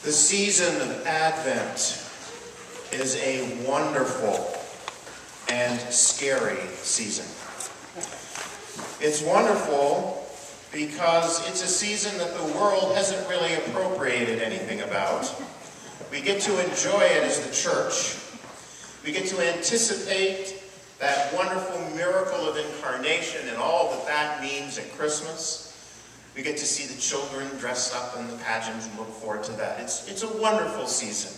The season of Advent is a wonderful and scary season. It's wonderful because it's a season that the world hasn't really appropriated anything about. We get to enjoy it as the church. We get to anticipate that wonderful miracle of incarnation and all that that means at Christmas. We get to see the children dressed up in the pageants and look forward to that. It's a wonderful season.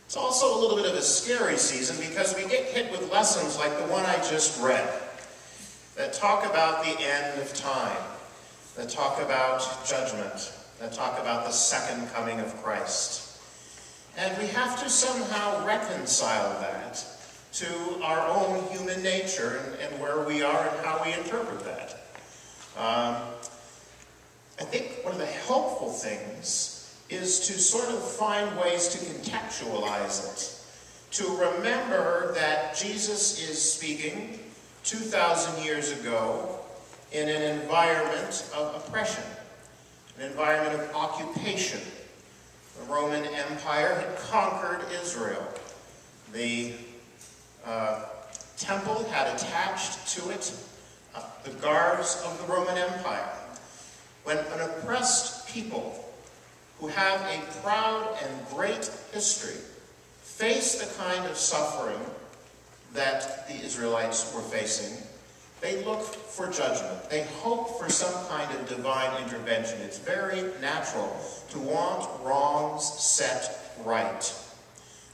It's also a little bit of a scary season because we get hit with lessons like the one I just read that talk about the end of time, that talk about judgment, that talk about the second coming of Christ. And we have to somehow reconcile that to our own human nature and where we are and how we interpret that. I think one of the helpful things is to sort of find ways to contextualize it, to remember that Jesus is speaking 2,000 years ago in an environment of oppression, an environment of occupation. The Roman Empire had conquered Israel. The temple had attached to it the guards of the Roman Empire. When an oppressed people who have a proud and great history face the kind of suffering that the Israelites were facing, they look for judgment. They hope for some kind of divine intervention. It's very natural to want wrongs set right.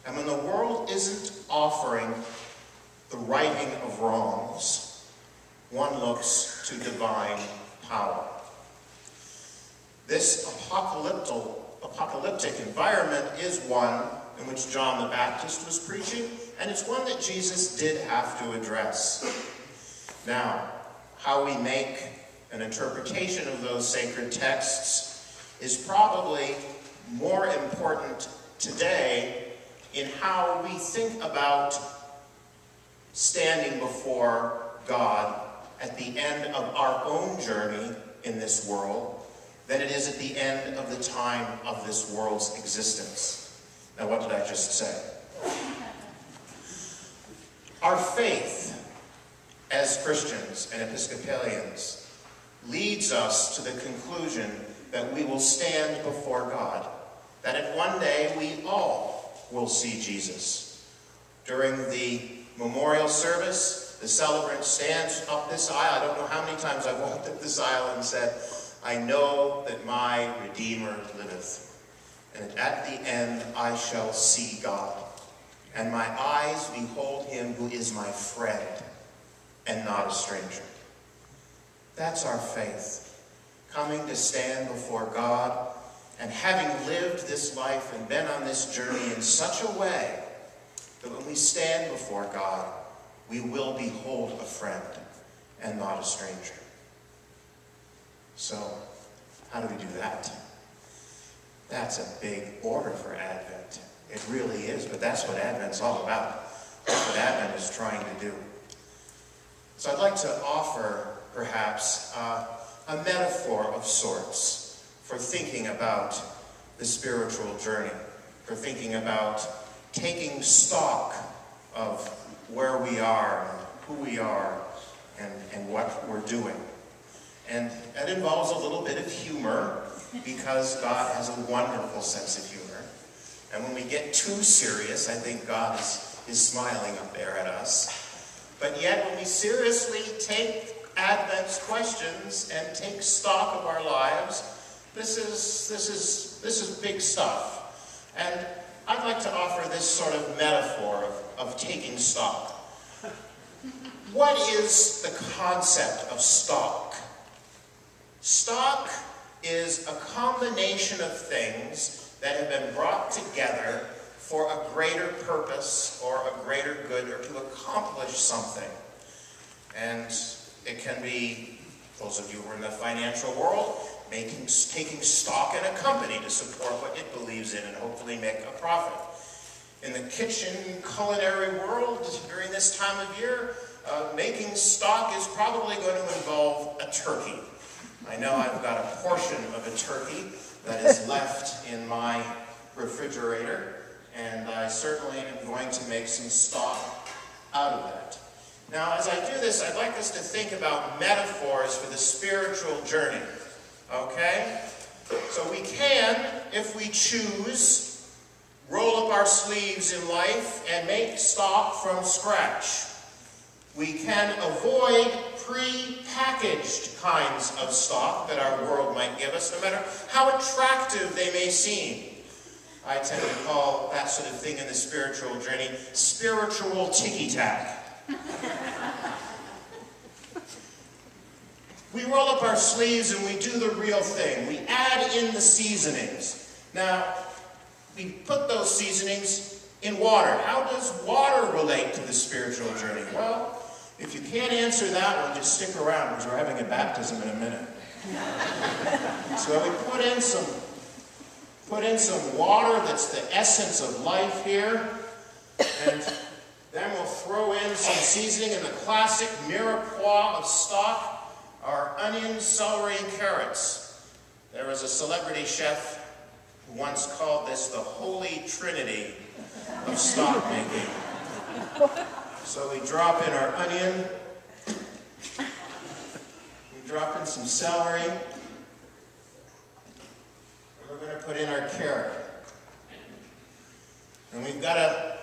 And when the world isn't offering the righting of wrongs, one looks to divine power. This apocalyptic environment is one in which John the Baptist was preaching, and it's one that Jesus did have to address. Now, how we make an interpretation of those sacred texts is probably more important today in how we think about standing before God at the end of our own journey in this world than it is at the end of the time of this world's existence. Now, what did I just say? Our faith as Christians and Episcopalians leads us to the conclusion that we will stand before God, that at one day we all will see Jesus. During the memorial service, the celebrant stands up this aisle. I don't know how many times I've walked up this aisle and said, I know that my Redeemer liveth, and at the end I shall see God, and my eyes behold him who is my friend and not a stranger. That's our faith, coming to stand before God and having lived this life and been on this journey in such a way that when we stand before God, we will behold a friend and not a stranger. So, how do we do that? That's a big order for Advent. It really is, but that's what Advent's all about. That's what Advent is trying to do. So I'd like to offer, perhaps, a metaphor of sorts for thinking about the spiritual journey, for thinking about taking stock of where we are, and who we are, and what we're doing. And that involves a little bit of humor, because God has a wonderful sense of humor. And when we get too serious, I think God is smiling up there at us. But yet, when we seriously take Advent's questions and take stock of our lives, this is big stuff. And I'd like to offer this sort of metaphor of taking stock. What is the concept of stock? Stock is a combination of things that have been brought together for a greater purpose or a greater good or to accomplish something. And it can be, those of you who are in the financial world, taking stock in a company to support what it believes in and hopefully make a profit. In the kitchen culinary world, during this time of year, making stock is probably going to involve a turkey. I know I've got a portion of a turkey that is left in my refrigerator, and I certainly am going to make some stock out of that. Now, as I do this, I'd like us to think about metaphors for the spiritual journey, okay? So we can, if we choose, roll up our sleeves in life and make stock from scratch. We can avoid pre-packaged kinds of stock that our world might give us, no matter how attractive they may seem. I tend to call that sort of thing in the spiritual journey spiritual ticky-tack. We roll up our sleeves and we do the real thing. We add in the seasonings. Now, we put those seasonings in water. How does water relate to the spiritual journey? Well, if you can't answer that one, just stick around because we're having a baptism in a minute. So we put in some water that's the essence of life here, and then we'll throw in some seasoning in the classic mirepoix of stock, our onions, celery, and carrots. There was a celebrity chef who once called this the Holy Trinity of stock making. So we drop in our onion, we drop in some celery, and we're going to put in our carrot. And we've got to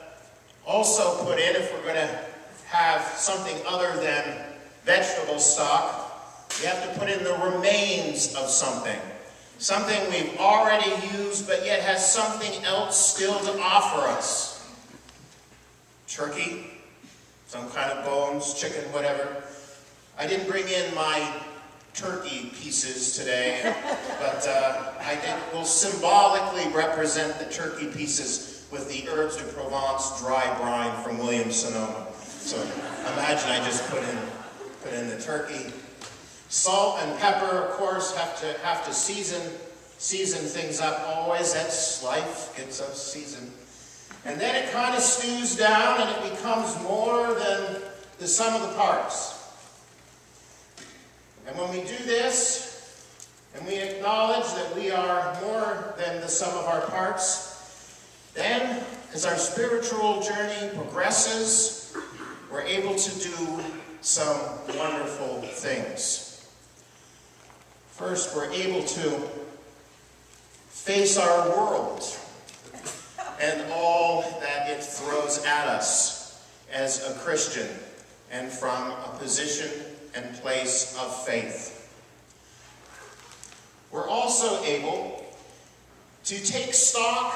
also put in, if we're going to have something other than vegetable stock, we have to put in the remains of something. Something we've already used, but yet has something else still to offer us. Turkey, some kind of bones, chicken, whatever. I didn't bring in my turkey pieces today, but will symbolically represent the turkey pieces with the herbs de Provence dry brine from Williams-Sonoma. So imagine I just put in the turkey. Salt and pepper, of course, have to season things up always. That's life, gets us seasoned. And then it kind of stews down and it becomes more than the sum of the parts. And when we do this, and we acknowledge that we are more than the sum of our parts, then as our spiritual journey progresses, we're able to do some wonderful things. First, we're able to face our world and all that it throws at us as a Christian and from a position and place of faith. We're also able to take stock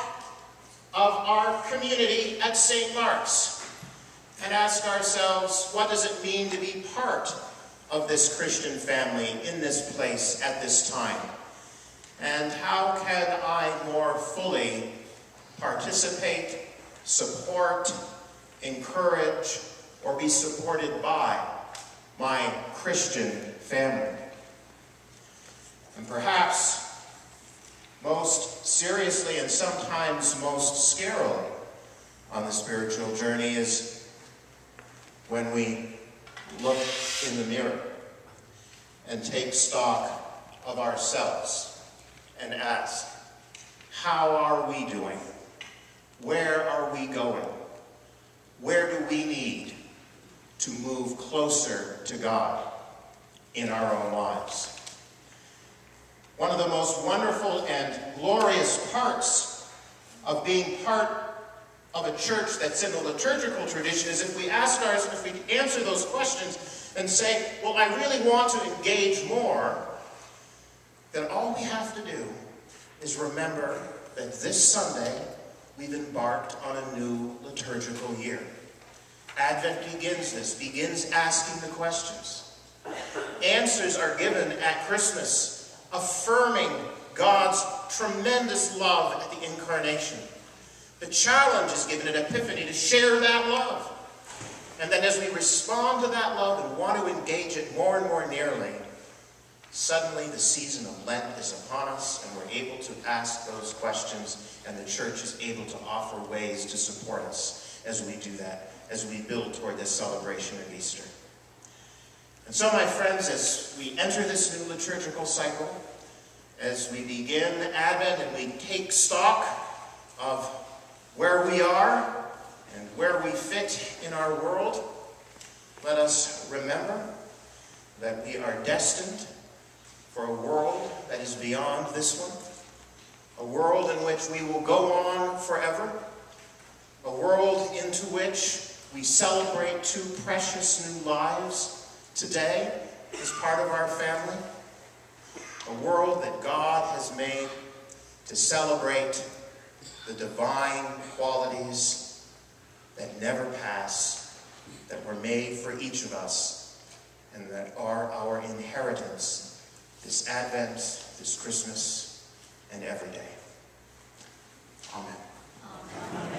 of our community at St. Mark's and ask ourselves, what does it mean to be part of this Christian family in this place at this time? And how can I more fully participate, support, encourage, or be supported by my Christian family? And perhaps most seriously and sometimes most scarily on the spiritual journey is when we look in the mirror and take stock of ourselves and ask, how are we doing? Where are we going? Where do we need to move closer to God in our own lives? One of the most wonderful and glorious parts of being part of a church that's in the liturgical tradition is if we answer those questions and say, well, I really want to engage more, then all we have to do is remember that this Sunday we've embarked on a new liturgical year. Advent begins asking the questions. Answers are given at Christmas, affirming God's tremendous love at the Incarnation. The challenge is given at Epiphany to share that love. And then as we respond to that love and want to engage it more and more nearly, suddenly the season of Lent is upon us and we're able to ask those questions, and the church is able to offer ways to support us as we do that, as we build toward this celebration of Easter. And so, my friends, as we enter this new liturgical cycle, as we begin Advent and we take stock of where we are and where we fit in our world, let us remember that we are destined for a world that is beyond this one, a world in which we will go on forever, a world into which we celebrate two precious new lives today as part of our family, a world that God has made to celebrate the divine qualities that never pass, that were made for each of us, and that are our inheritance this Advent, this Christmas, and every day. Amen. Amen.